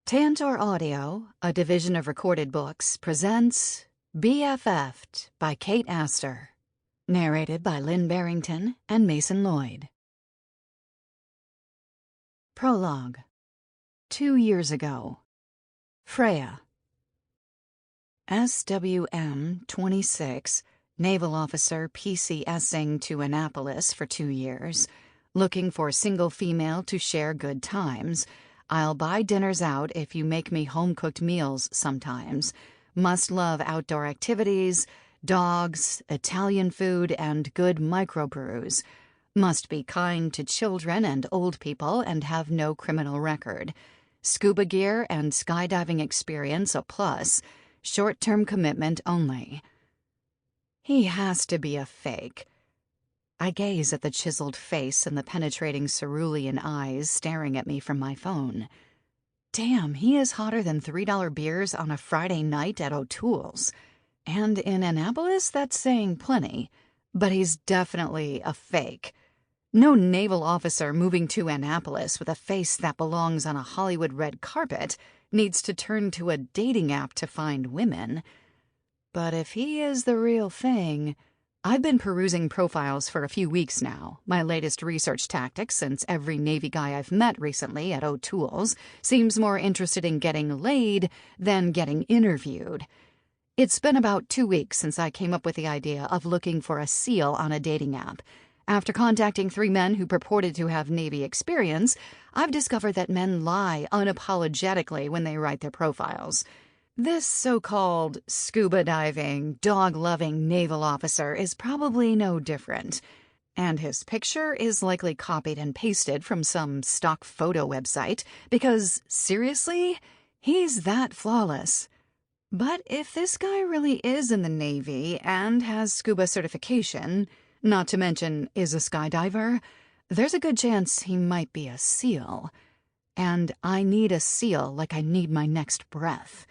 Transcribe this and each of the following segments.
Tantor Audio, a division of Recorded Books, presents BFF'ed by Kate Aster, narrated by Lynn Barrington and Mason Lloyd. Prologue. 2 years ago. Freya. SWM 26, naval officer PCSing to Annapolis for 2 years, looking for single female to share good times. I'll buy dinners out if you make me home-cooked meals sometimes. Must love outdoor activities, dogs, Italian food, and good microbrews. Must be kind to children and old people and have no criminal record. Scuba gear and skydiving experience a plus. Short-term commitment only. He has to be a fake. I gaze at the chiseled face and the penetrating cerulean eyes staring at me from my phone. Damn, he is hotter than $3 beers on a Friday night at O'Toole's. And in Annapolis, that's saying plenty. But he's definitely a fake. No naval officer moving to Annapolis with a face that belongs on a Hollywood red carpet needs to turn to a dating app to find women. But if he is the real thing... I've been perusing profiles for a few weeks now, my latest research tactic since every Navy guy I've met recently at O'Toole's seems more interested in getting laid than getting interviewed. It's been about 2 weeks since I came up with the idea of looking for a SEAL on a dating app. After contacting 3 men who purported to have Navy experience, I've discovered that men lie unapologetically when they write their profiles. This so-called scuba diving, dog-loving naval officer is probably no different. And his picture is likely copied and pasted from some stock photo website because, seriously, he's that flawless. But if this guy really is in the Navy and has scuba certification, not to mention is a skydiver, there's a good chance he might be a SEAL. And I need a SEAL like I need my next breath.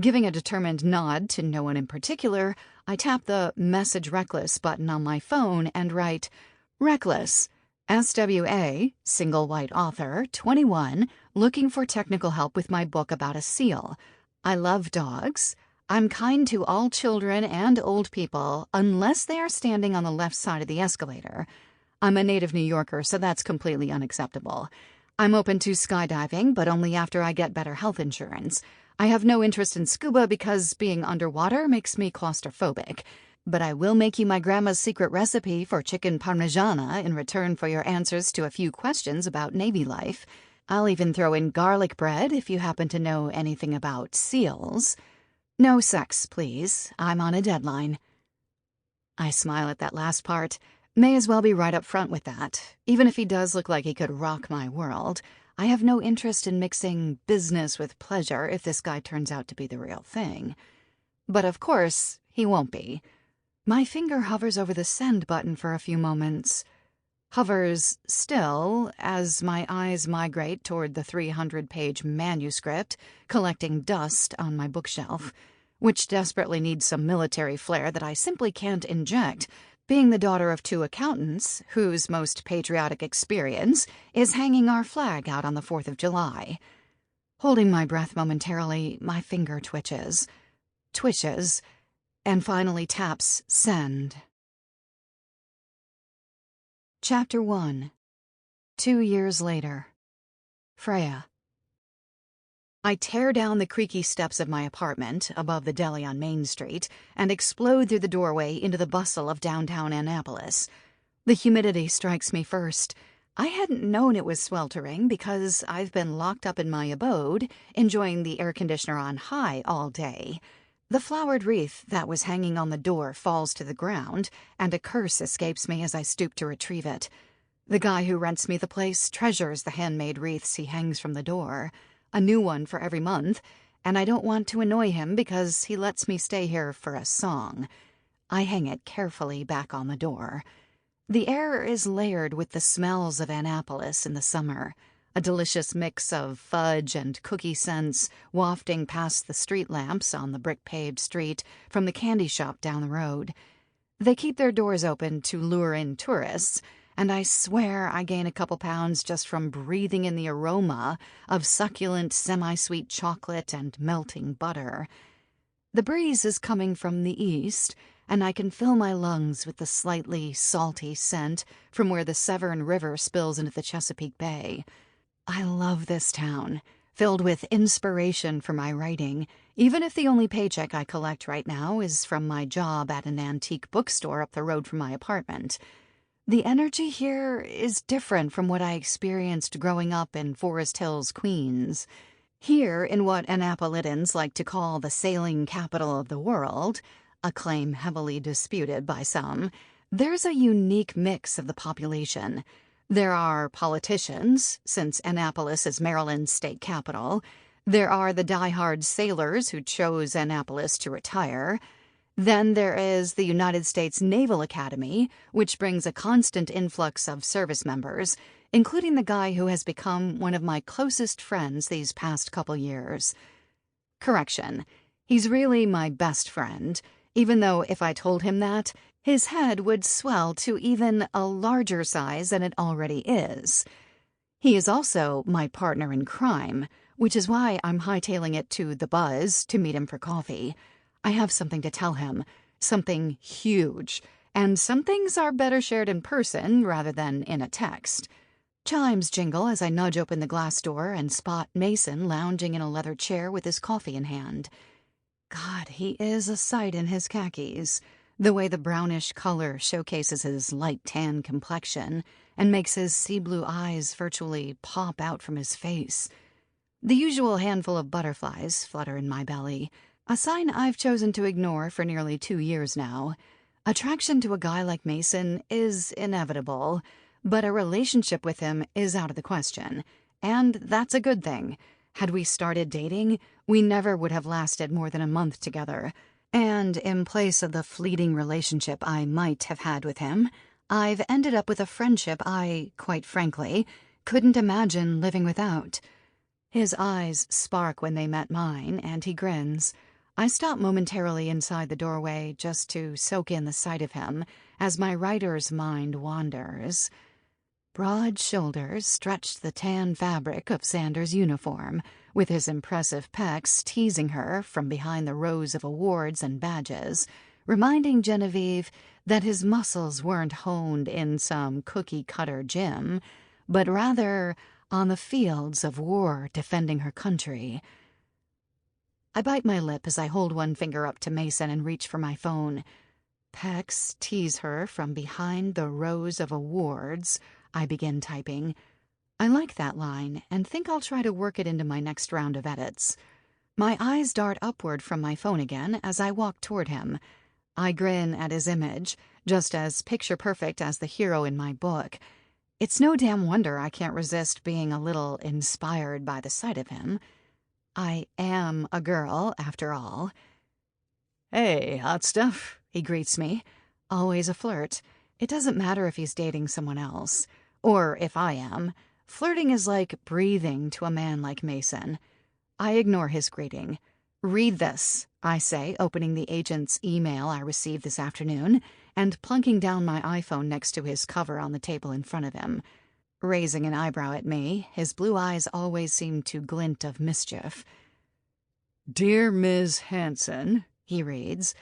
Giving a determined nod to no one in particular, I tap the Message Reckless button on my phone and write, Reckless, SWA, single white author, 21, looking for technical help with my book about a SEAL. I love dogs. I'm kind to all children and old people unless they are standing on the left side of the escalator. I'm a native New Yorker, so that's completely unacceptable. I'm open to skydiving, but only after I get better health insurance. I have no interest in scuba because being underwater makes me claustrophobic. But I will make you my grandma's secret recipe for chicken parmigiana in return for your answers to a few questions about Navy life. I'll even throw in garlic bread if you happen to know anything about SEALs. No sex, please. I'm on a deadline. I smile at that last part. May as well be right up front with that. Even if he does look like he could rock my world, I have no interest in mixing business with pleasure if this guy turns out to be the real thing. But of course, he won't be. My finger hovers over the send button for a few moments. Hovers still as my eyes migrate toward the 300-page manuscript collecting dust on my bookshelf, which desperately needs some military flair that I simply can't inject, being the daughter of 2 accountants whose most patriotic experience is hanging our flag out on the 4th of July. Holding my breath momentarily, my finger twitches, and finally taps send. Chapter 1. 2 years later. Freya. I tear down the creaky steps of my apartment above the deli on Main Street and explode through the doorway into the bustle of downtown Annapolis. The humidity strikes me first. I hadn't known it was sweltering because I've been locked up in my abode, enjoying the air conditioner on high all day. The flowered wreath that was hanging on the door falls to the ground, and a curse escapes me as I stoop to retrieve it. The guy who rents me the place treasures the handmade wreaths he hangs from the door. A new one for every month, and I don't want to annoy him because he lets me stay here for a song. I hang it carefully back on the door. The air is layered with the smells of Annapolis in the summer, a delicious mix of fudge and cookie scents wafting past the street lamps on the brick-paved street from the candy shop down the road. They keep their doors open to lure in tourists, and I swear I gain a couple pounds just from breathing in the aroma of succulent, semi-sweet chocolate and melting butter. The breeze is coming from the east, and I can fill my lungs with the slightly salty scent from where the Severn River spills into the Chesapeake Bay. I love this town, filled with inspiration for my writing, even if the only paycheck I collect right now is from my job at an antique bookstore up the road from my apartment. The energy here is different from what I experienced growing up in Forest Hills, Queens. Here, in what Annapolitans like to call the sailing capital of the world, a claim heavily disputed by some, there's a unique mix of the population. There are politicians, since Annapolis is Maryland's state capital. There are the die-hard sailors who chose Annapolis to retire. Then there is the United States Naval Academy, which brings a constant influx of service members, including the guy who has become one of my closest friends these past couple years. Correction, he's really my best friend, even though if I told him that, his head would swell to even a larger size than it already is. He is also my partner in crime, which is why I'm hightailing it to the Buzz to meet him for coffee. I have something to tell him, something huge, and some things are better shared in person rather than in a text. Chimes jingle as I nudge open the glass door and spot Mason lounging in a leather chair with his coffee in hand. God, he is a sight in his khakis. The way the brownish color showcases his light tan complexion and makes his sea-blue eyes virtually pop out from his face. The usual handful of butterflies flutter in my belly, a sign I've chosen to ignore for nearly 2 years now. Attraction to a guy like Mason is inevitable, but a relationship with him is out of the question, and that's a good thing. Had we started dating, we never would have lasted more than a month together. And in place of the fleeting relationship I might have had with him, I've ended up with a friendship I, quite frankly, couldn't imagine living without. His eyes spark when they met mine, and he grins. I stop momentarily inside the doorway just to soak in the sight of him as my writer's mind wanders. Broad shoulders stretched the tan fabric of Sanders' uniform, with his impressive pecs teasing her from behind the rows of awards and badges, reminding Genevieve that his muscles weren't honed in some cookie-cutter gym, but rather on the fields of war defending her country. I bite my lip as I hold one finger up to Mason and reach for my phone. Pecs tease her from behind the rows of awards, I begin typing. I like that line and think I'll try to work it into my next round of edits. My eyes dart upward from my phone again as I walk toward him. I grin at his image, just as picture-perfect as the hero in my book. It's no damn wonder I can't resist being a little inspired by the sight of him. I am a girl, after all. "Hey, hot stuff," he greets me. Always a flirt. It doesn't matter if he's dating someone else. Or if I am. Flirting is like breathing to a man like Mason. I ignore his greeting. "Read this," I say, opening the agent's email I received this afternoon and plunking down my iPhone next to his cover on the table in front of him. Raising an eyebrow at me, his blue eyes always seem to glint of mischief. "Dear Ms. Hanson," he reads,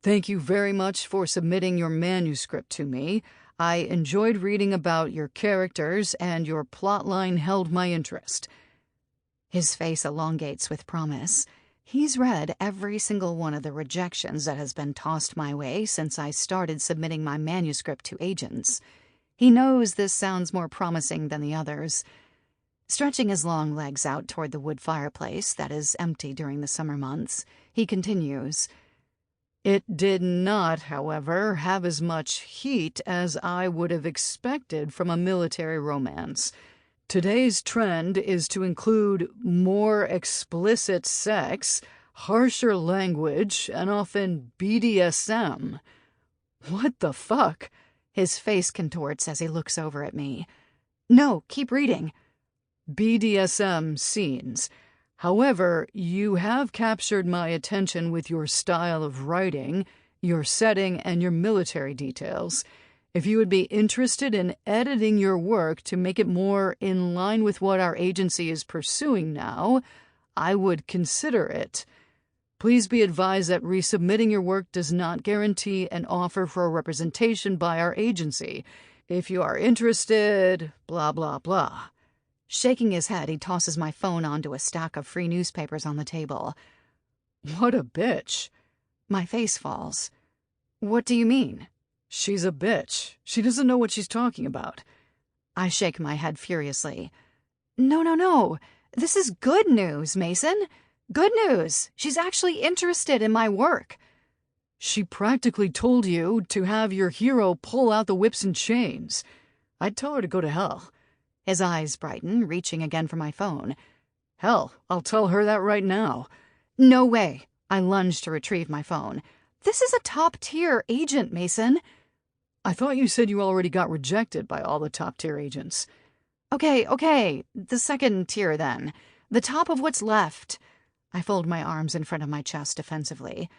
"thank you very much for submitting your manuscript to me. I enjoyed reading about your characters, and your plotline held my interest." His face elongates with promise. He's read every single one of the rejections that has been tossed my way since I started submitting my manuscript to agents. He knows this sounds more promising than the others. Stretching his long legs out toward the wood fireplace that is empty during the summer months, he continues, "It did not, however, have as much heat as I would have expected from a military romance. Today's trend is to include more explicit sex, harsher language, and often BDSM. What the fuck?" His face contorts as he looks over at me. "No, keep reading." "BDSM scenes. However, you have captured my attention with your style of writing, your setting, and your military details. If you would be interested in editing your work to make it more in line with what our agency is pursuing now, I would consider it. Please be advised that resubmitting your work does not guarantee an offer for a representation by our agency. If you are interested, blah, blah, blah. Shaking his head, he tosses my phone onto a stack of free newspapers on the table. What a bitch. My face falls. What do you mean? She's a bitch. She doesn't know what she's talking about. I shake my head furiously. No. This is good news, Mason. Good news. She's actually interested in my work. She practically told you to have your hero pull out the whips and chains. I'd tell her to go to hell. His eyes brighten, reaching again for my phone. Hell, I'll tell her that right now. No way. I lunge to retrieve my phone. This is a top-tier agent, Mason. I thought you said you already got rejected by all the top-tier agents. Okay. The second tier, then. The top of what's left. I fold my arms in front of my chest defensively.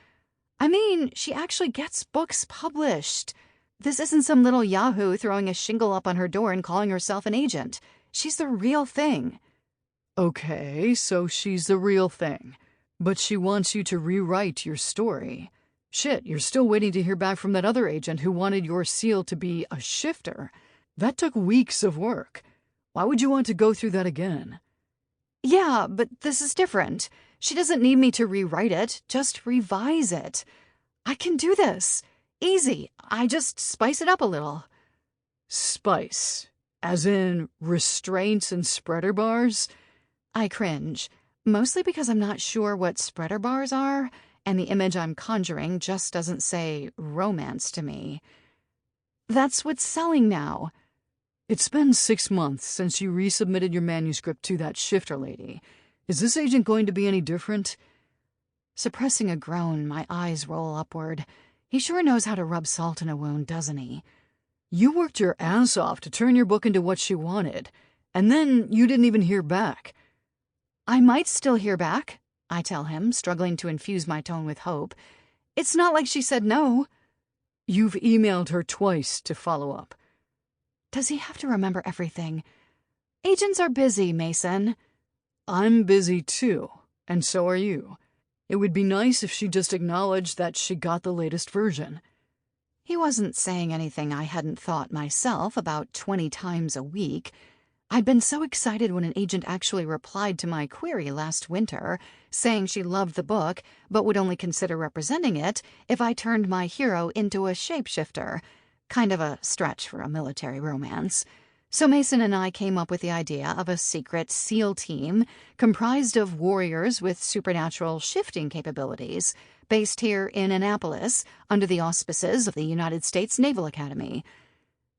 I mean, she actually gets books published. This isn't some little yahoo throwing a shingle up on her door and calling herself an agent. She's the real thing. Okay, so she's the real thing. But she wants you to rewrite your story. Shit, you're still waiting to hear back from that other agent who wanted your SEAL to be a shifter. That took weeks of work. Why would you want to go through that again? Yeah, but this is different. She doesn't need me to rewrite it, just revise it. I can do this. Easy. I just spice it up a little. Spice? As in restraints and spreader bars? I cringe, mostly because I'm not sure what spreader bars are, and the image I'm conjuring just doesn't say romance to me. That's what's selling now. It's been 6 months since you resubmitted your manuscript to that shifter lady. Is this agent going to be any different? Suppressing a groan, my eyes roll upward. He sure knows how to rub salt in a wound, doesn't he? You worked your ass off to turn your book into what she wanted, and then you didn't even hear back. I might still hear back, I tell him, struggling to infuse my tone with hope. It's not like she said no. You've emailed her twice to follow up. Does he have to remember everything? Agents are busy, Mason. I'm busy too, and so are you. It would be nice if she just acknowledged that she got the latest version. He wasn't saying anything I hadn't thought myself about 20 times a week. I'd been so excited when an agent actually replied to my query last winter, saying she loved the book but would only consider representing it if I turned my hero into a shapeshifter. Kind of a stretch for a military romance. So Mason and I came up with the idea of a secret SEAL team comprised of warriors with supernatural shifting capabilities, based here in Annapolis under the auspices of the United States Naval Academy.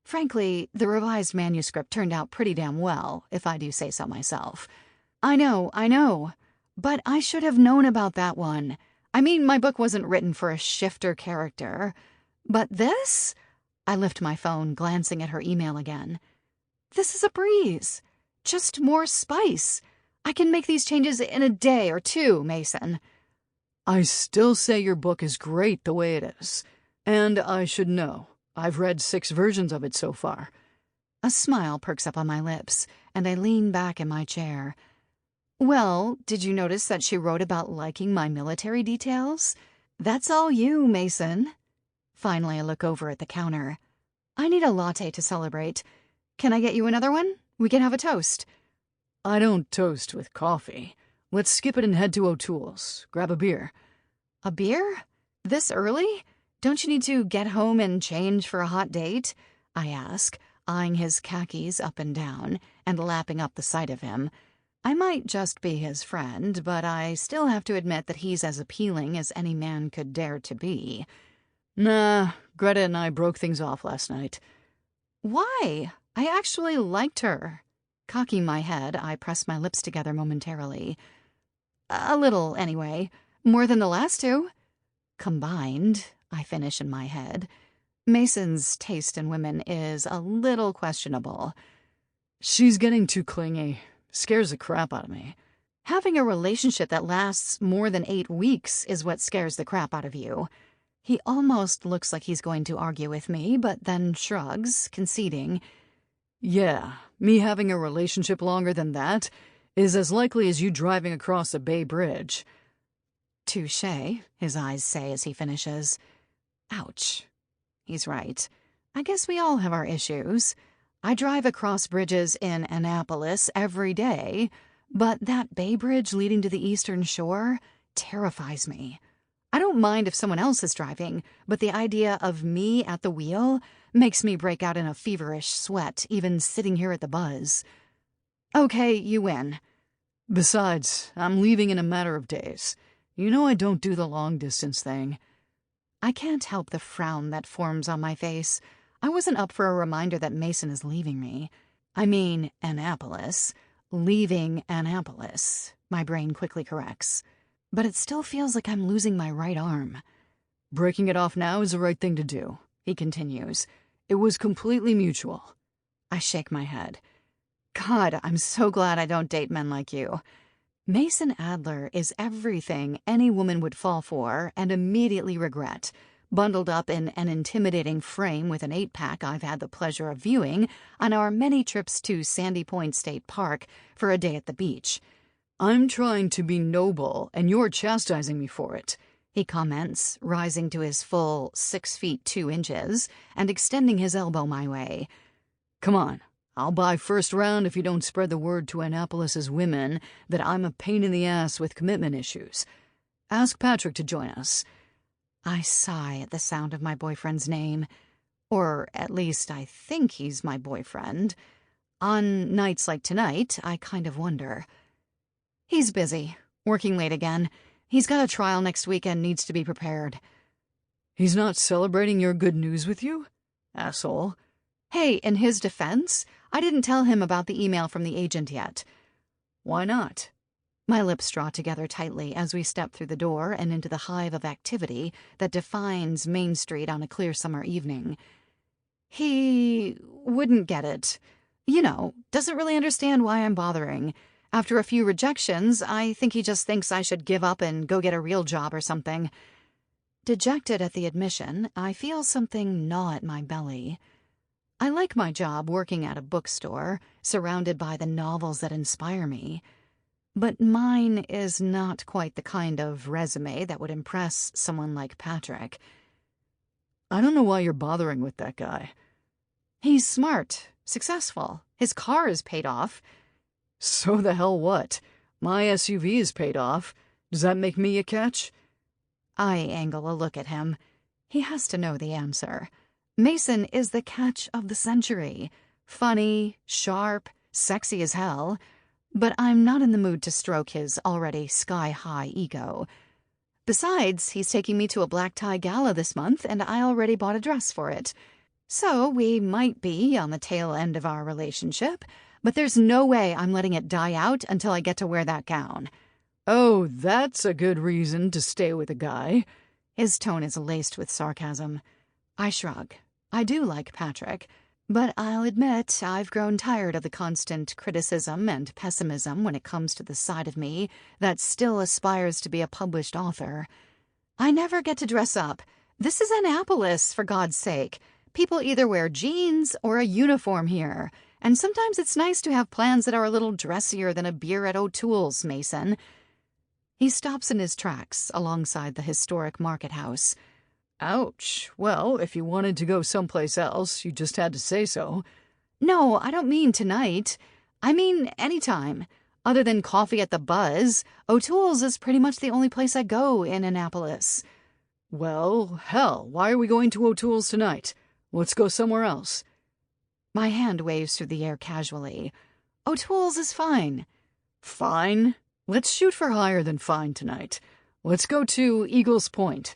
Frankly, the revised manuscript turned out pretty damn well, if I do say so myself. I know, but I should have known about that one. I mean, my book wasn't written for a shifter character. But this? I lift my phone, glancing at her email again. This is a breeze. Just more spice. I can make these changes in a day or two, Mason. I still say your book is great the way it is. And I should know. I've read 6 versions of it so far. A smile perks up on my lips, and I lean back in my chair. Well, did you notice that she wrote about liking my military details? That's all you, Mason. Finally, I look over at the counter. I need a latte to celebrate. Can I get you another one? We can have a toast. I don't toast with coffee. Let's skip it and head to O'Toole's. Grab a beer. A beer? This early? Don't you need to get home and change for a hot date? I ask, eyeing his khakis up and down and lapping up the sight of him. I might just be his friend, but I still have to admit that he's as appealing as any man could dare to be. Nah, Greta and I broke things off last night. Why? I actually liked her. Cocking my head, I press my lips together momentarily. A little, anyway. More than the last 2. Combined, I finish in my head. Mason's taste in women is a little questionable. She's getting too clingy. Scares the crap out of me. Having a relationship that lasts more than 8 weeks is what scares the crap out of you. He almost looks like he's going to argue with me, but then shrugs, conceding. Yeah, me having a relationship longer than that is as likely as you driving across a Bay Bridge. Touché, his eyes say as he finishes. Ouch. He's right. I guess we all have our issues. I drive across bridges in Annapolis every day, but that Bay Bridge leading to the Eastern Shore terrifies me. I don't mind if someone else is driving, but the idea of me at the wheel makes me break out in a feverish sweat, even sitting here at the buzz. Okay, you win. Besides, I'm leaving in a matter of days. You know I don't do the long-distance thing. I can't help the frown that forms on my face. I wasn't up for a reminder that Mason is leaving me. I mean, Annapolis. Leaving Annapolis, my brain quickly corrects. But it still feels like I'm losing my right arm. Breaking it off now is the right thing to do, he continues. It was completely mutual. I shake my head. God, I'm so glad I don't date men like you. Mason Adler is everything any woman would fall for and immediately regret, bundled up in an intimidating frame with an 8-pack I've had the pleasure of viewing on our many trips to Sandy Point State Park for a day at the beach. I'm trying to be noble, and you're chastising me for it, he comments, rising to his full 6 feet 2 inches and extending his elbow my way. Come on, I'll buy first round if you don't spread the word to Annapolis's women that I'm a pain in the ass with commitment issues. Ask Patrick to join us. I sigh at the sound of my boyfriend's name. Or at least I think he's my boyfriend. On nights like tonight, I kind of wonder. He's busy, working late again. He's got a trial next week and needs to be prepared. He's not celebrating your good news with you? Asshole. Hey, in his defense, I didn't tell him about the email from the agent yet. Why not? My lips draw together tightly as we step through the door and into the hive of activity that defines Main Street on a clear summer evening. He wouldn't get it. You know, doesn't really understand why I'm bothering. After a few rejections, I think he just thinks I should give up and go get a real job or something. Dejected at the admission, I feel something gnaw at my belly. I like my job working at a bookstore, surrounded by the novels that inspire me. But mine is not quite the kind of resume that would impress someone like Patrick. I don't know why you're bothering with that guy. He's smart, successful. His car is paid off. So the hell what? My SUV is paid off. Does that make me a catch? I angle a look at him. He has to know the answer. Mason is the catch of the century. Funny, sharp, sexy as hell. But I'm not in the mood to stroke his already sky-high ego. Besides, he's taking me to a black tie gala this month, and I already bought a dress for it. So we might be on the tail end of our relationship, but there's no way I'm letting it die out until I get to wear that gown. Oh, that's a good reason to stay with a guy. His tone is laced with sarcasm. I shrug. I do like Patrick, but I'll admit I've grown tired of the constant criticism and pessimism when it comes to the side of me that still aspires to be a published author. I never get to dress up. This is Annapolis, for God's sake. People either wear jeans or a uniform here, and sometimes it's nice to have plans that are a little dressier than a beer at O'Toole's, Mason. He stops in his tracks alongside the historic market house. Ouch. Well, if you wanted to go someplace else, you just had to say so. No, I don't mean tonight. I mean anytime. Other than coffee at the Buzz, O'Toole's is pretty much the only place I go in Annapolis. Well, hell, why are we going to O'Toole's tonight? Let's go somewhere else. My hand waves through the air casually. O'Toole's is fine. Fine? Let's shoot for higher than fine tonight. Let's go to Eagles Point.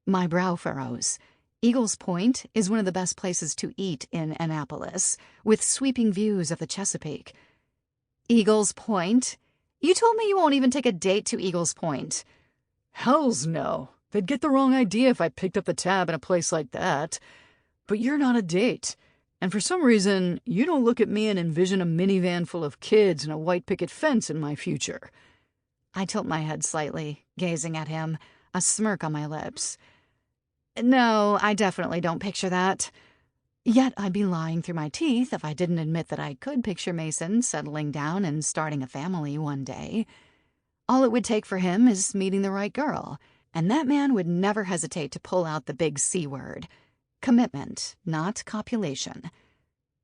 My brow furrows. Eagles Point is one of the best places to eat in Annapolis, with sweeping views of the Chesapeake. Eagles Point? You told me you won't even take a date to Eagles Point. Hells no. They'd get the wrong idea if I picked up the tab in a place like that. But you're not a date. And for some reason, you don't look at me and envision a minivan full of kids and a white picket fence in my future. I tilt my head slightly, gazing at him, a smirk on my lips. No, I definitely don't picture that. Yet I'd be lying through my teeth if I didn't admit that I could picture Mason settling down and starting a family one day. All it would take for him is meeting the right girl, and that man would never hesitate to pull out the big C word. Commitment, not copulation.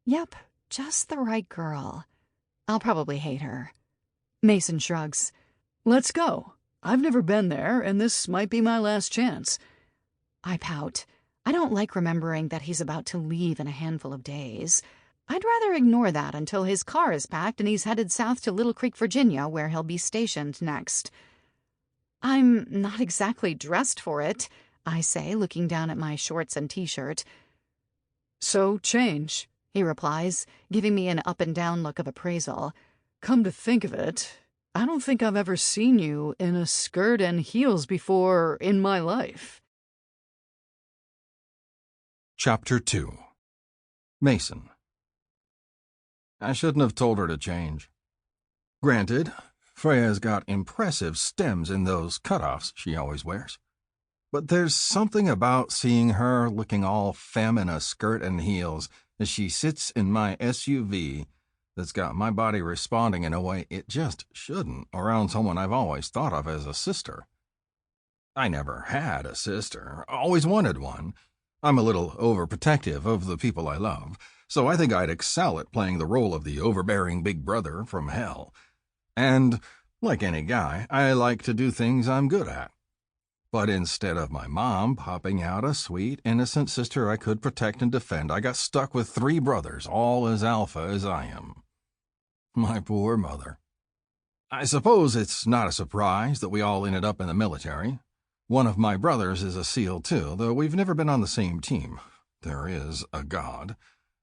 Yep, just the right girl. I'll probably hate her. Mason shrugs. Let's go. I've never been there, and this might be my last chance. I pout. I don't like remembering that he's about to leave in a handful of days. I'd rather ignore that until his car is packed and he's headed south to Little Creek, Virginia, where he'll be stationed next. I'm not exactly dressed for it, I say, looking down at my shorts and t-shirt. So change, he replies, giving me an up-and-down look of appraisal. Come to think of it, I don't think I've ever seen you in a skirt and heels before in my life. Chapter 2. Mason. I shouldn't have told her to change. Granted, Freya's got impressive stems in those cutoffs she always wears. But there's something about seeing her looking all femme in a skirt and heels as she sits in my SUV that's got my body responding in a way it just shouldn't around someone I've always thought of as a sister. I never had a sister, always wanted one. I'm a little overprotective of the people I love, so I think I'd excel at playing the role of the overbearing big brother from hell. And, like any guy, I like to do things I'm good at. But instead of my mom popping out a sweet, innocent sister I could protect and defend, I got stuck with 3 brothers, all as alpha as I am. My poor mother. I suppose it's not a surprise that we all ended up in the military. One of my brothers is a SEAL too, though we've never been on the same team. There is a God.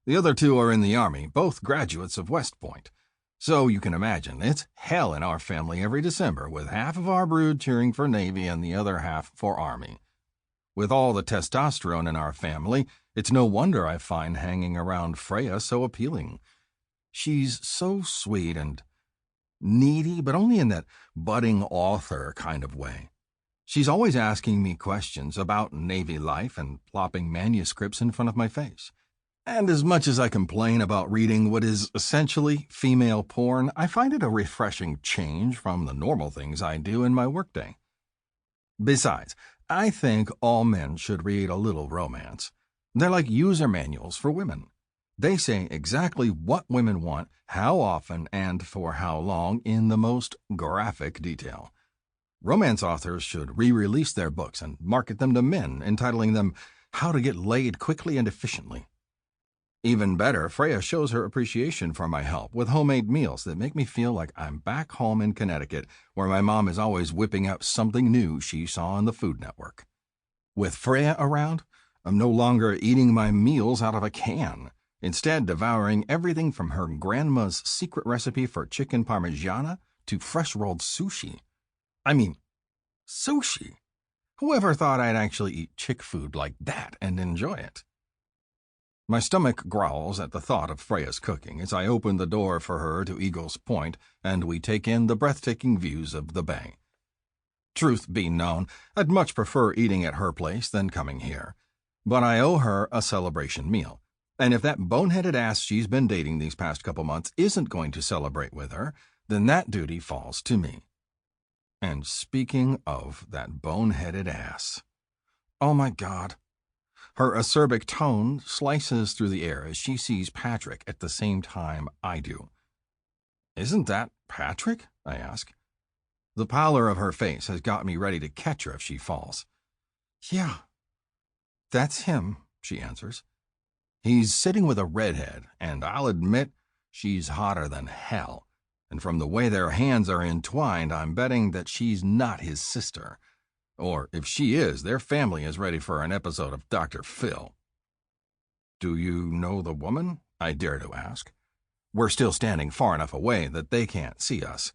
The other 2 are in the Army, both graduates of West Point. So you can imagine, it's hell in our family every December, with half of our brood cheering for Navy and the other half for Army. With all the testosterone in our family, it's no wonder I find hanging around Freya so appealing. She's so sweet and needy, but only in that budding author kind of way. She's always asking me questions about Navy life and plopping manuscripts in front of my face. And as much as I complain about reading what is essentially female porn, I find it a refreshing change from the normal things I do in my workday. Besides, I think all men should read a little romance. They're like user manuals for women. They say exactly what women want, how often, and for how long in the most graphic detail. Romance authors should re-release their books and market them to men, entitling them How to Get Laid Quickly and Efficiently. Even better, Freya shows her appreciation for my help with homemade meals that make me feel like I'm back home in Connecticut, where my mom is always whipping up something new she saw on the Food Network. With Freya around, I'm no longer eating my meals out of a can, instead devouring everything from her grandma's secret recipe for chicken parmigiana to fresh-rolled sushi. I mean, sushi. Whoever thought I'd actually eat chick food like that and enjoy it? My stomach growls at the thought of Freya's cooking as I open the door for her to Eagle's Point and we take in the breathtaking views of the bay. Truth be known, I'd much prefer eating at her place than coming here. But I owe her a celebration meal, and if that boneheaded ass she's been dating these past couple months isn't going to celebrate with her, then that duty falls to me. And speaking of that boneheaded ass, oh my God. Her acerbic tone slices through the air as she sees Patrick at the same time I do. Isn't that Patrick? I ask. The pallor of her face has got me ready to catch her if she falls. Yeah, that's him, she answers. He's sitting with a redhead, and I'll admit she's hotter than hell. And from the way their hands are entwined, I'm betting that she's not his sister. Or, if she is, their family is ready for an episode of Dr. Phil. Do you know the woman? I dare to ask. We're still standing far enough away that they can't see us.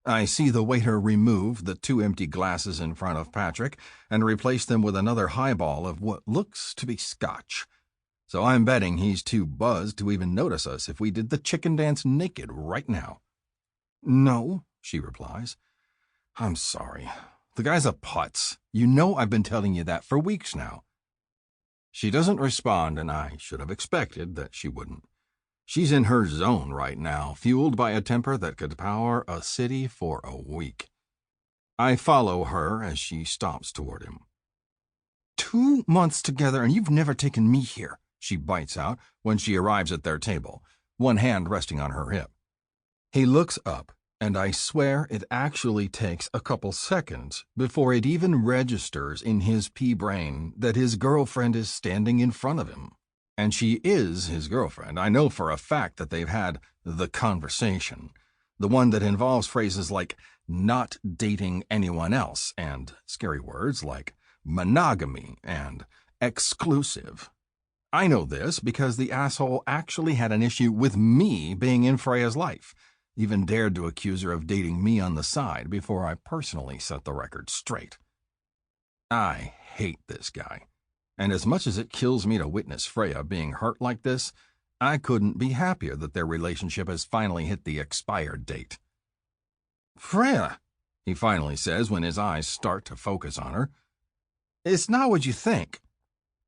I see the waiter remove the 2 empty glasses in front of Patrick and replace them with another highball of what looks to be scotch. So I'm betting he's too buzzed to even notice us if we did the chicken dance naked right now. No, she replies. I'm sorry. The guy's a putz. You know I've been telling you that for weeks now. She doesn't respond, and I should have expected that she wouldn't. She's in her zone right now, fueled by a temper that could power a city for a week. I follow her as she stomps toward him. 2 months together, and you've never taken me here, she bites out when she arrives at their table, one hand resting on her hip. He looks up, and I swear it actually takes a couple seconds before it even registers in his pea-brain that his girlfriend is standing in front of him. And she is his girlfriend. I know for a fact that they've had the conversation, the one that involves phrases like not dating anyone else and scary words like monogamy and exclusive. I know this because the asshole actually had an issue with me being in Freya's life, even dared to accuse her of dating me on the side before I personally set the record straight. I hate this guy. And as much as it kills me to witness Freya being hurt like this, I couldn't be happier that their relationship has finally hit the expired date. Freya, he finally says when his eyes start to focus on her, it's not what you think.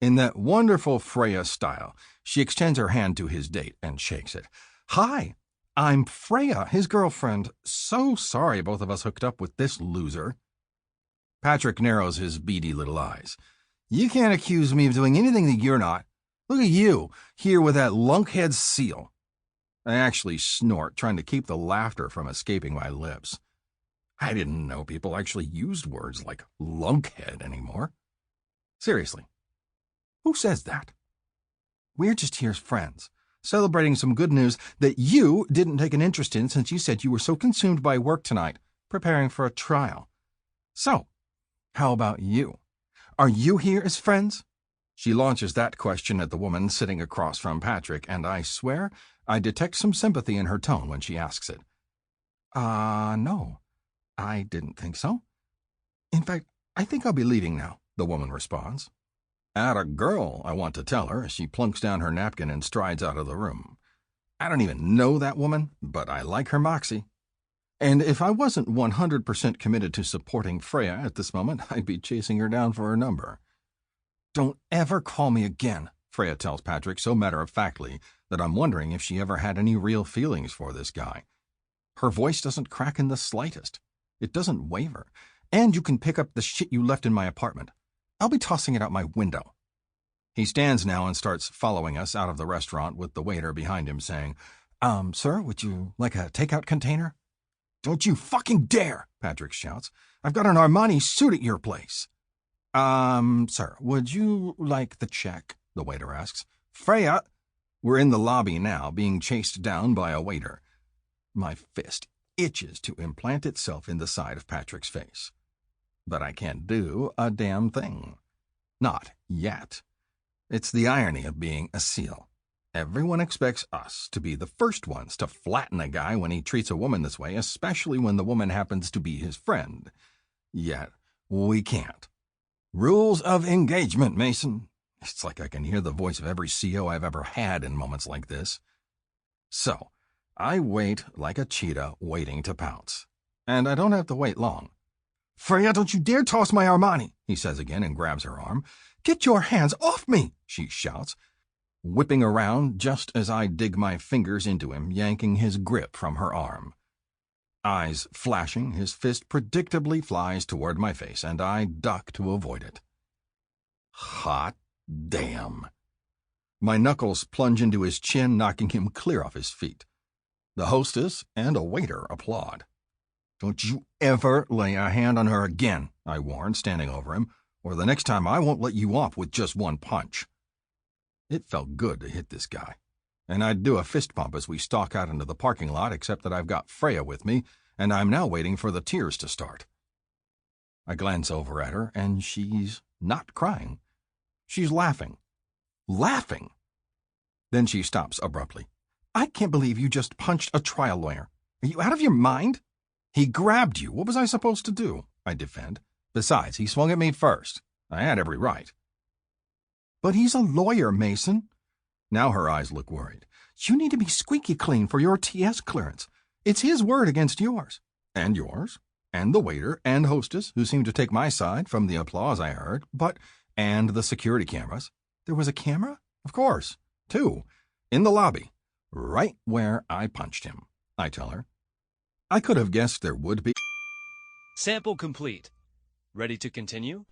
In that wonderful Freya style, she extends her hand to his date and shakes it. Hi, I'm Freya, his girlfriend. So sorry both of us hooked up with this loser. Patrick narrows his beady little eyes. You can't accuse me of doing anything that you're not. Look at you, here with that lunkhead SEAL. I actually snort, trying to keep the laughter from escaping my lips. I didn't know people actually used words like lunkhead anymore. Seriously, who says that? We're just here as friends, celebrating some good news that you didn't take an interest in since you said you were so consumed by work tonight, preparing for a trial. So, how about you? Are you here as friends? She launches that question at the woman sitting across from Patrick, and I swear I detect some sympathy in her tone when she asks it. No, I didn't think so. In fact, I think I'll be leaving now, the woman responds. Atta girl, I want to tell her as she plunks down her napkin and strides out of the room. I don't even know that woman, but I like her moxie. And if I wasn't 100% committed to supporting Freya at this moment, I'd be chasing her down for her number. Don't ever call me again, Freya tells Patrick so matter-of-factly that I'm wondering if she ever had any real feelings for this guy. Her voice doesn't crack in the slightest. It doesn't waver. And you can pick up the shit you left in my apartment. I'll be tossing it out my window. He stands now and starts following us out of the restaurant with the waiter behind him saying, Sir, would you like a takeout container? Don't you fucking dare, Patrick shouts. I've got an Armani suit at your place. Sir, would you like the check? The waiter asks. Freya! We're in the lobby now, being chased down by a waiter. My fist itches to implant itself in the side of Patrick's face. But I can't do a damn thing. Not yet. It's the irony of being a SEAL. Everyone expects us to be the first ones to flatten a guy when he treats a woman this way, especially when the woman happens to be his friend. Yet, we can't. Rules of engagement, Mason. It's like I can hear the voice of every CO I've ever had in moments like this. So, I wait like a cheetah waiting to pounce. And I don't have to wait long. Freya, don't you dare toss my Armani, he says again and grabs her arm. Get your hands off me, she shouts, whipping around just as I dig my fingers into him, yanking his grip from her arm. Eyes flashing, his fist predictably flies toward my face, and I duck to avoid it. Hot damn. My knuckles plunge into his chin, knocking him clear off his feet. The hostess and a waiter applaud. Don't you ever lay a hand on her again, I warn, standing over him, or the next time I won't let you off with just one punch. It felt good to hit this guy, and I'd do a fist pump as we stalk out into the parking lot, except that I've got Freya with me, and I'm now waiting for the tears to start. I glance over at her, and she's not crying. She's laughing. Laughing! Then she stops abruptly. I can't believe you just punched a trial lawyer. Are you out of your mind? He grabbed you. What was I supposed to do? I defend. Besides, he swung at me first. I had every right. But he's a lawyer, Mason. Now her eyes look worried. You need to be squeaky clean for your TS clearance. It's his word against yours. And yours. And the waiter and hostess, who seemed to take my side from the applause I heard, and the security cameras. There was a camera? Of course. 2. In the lobby. Right where I punched him, I tell her. I could have guessed there would be. Sample complete. Ready to continue?